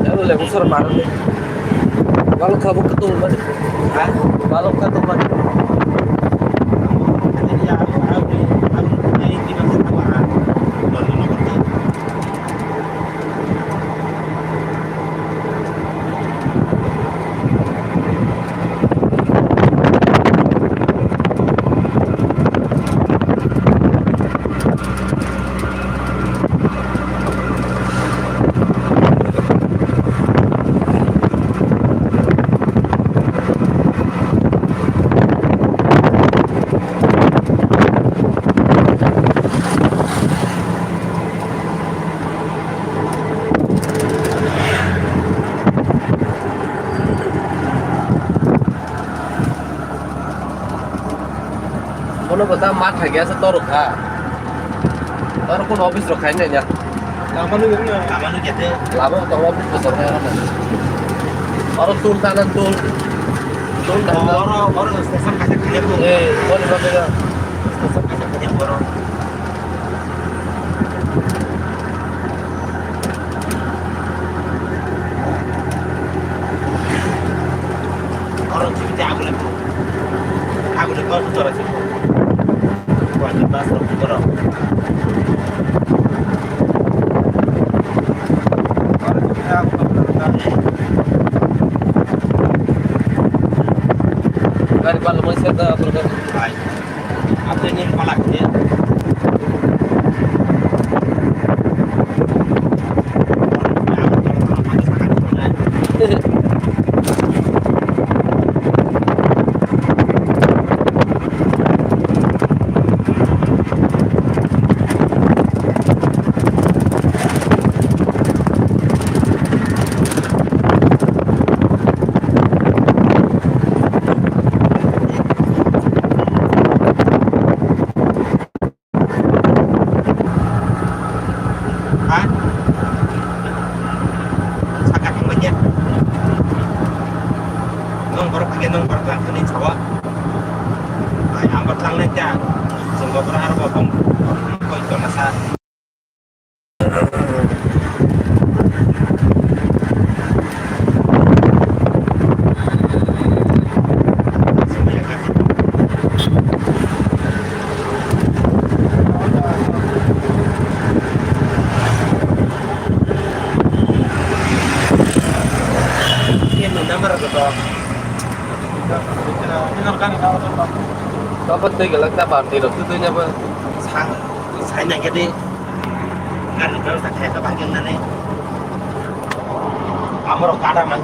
Ya lu level ser marah nih. Kalau kamu ketul banget. Hah? Kalau ketul banget. Jadi ya aku ini tidak tahu ah. Lalu nomor itu. Mana betul mat lagi asa toruk ha. Taruh pun office rokainya ya. Lama nu gitu. Lama nu gitu. Lama tahu office besarnya kan. Orang tul tanan tul. Tul tanan. Orang stesen kasih kerja tuh. Boleh boleh. Stesen kasih kerja orang. Orang cerita aku le kau tu cara sih. Wajib bahasa tu orang. Orang cerita aku tak Dari Pak Lemah saya tak berkat. baik. Apa ini palak dia? Hah? Sakit yang banyak. Nong baru ni cawa. Ay, angkat lang na dyan. Sungguh berharap kung kau itu masa. Nomor berapa? Dapat tuh galak tak parti loh tuh nyapa. Saya nak jadi kan kalau tak saya kebagian nanti. Amor kada man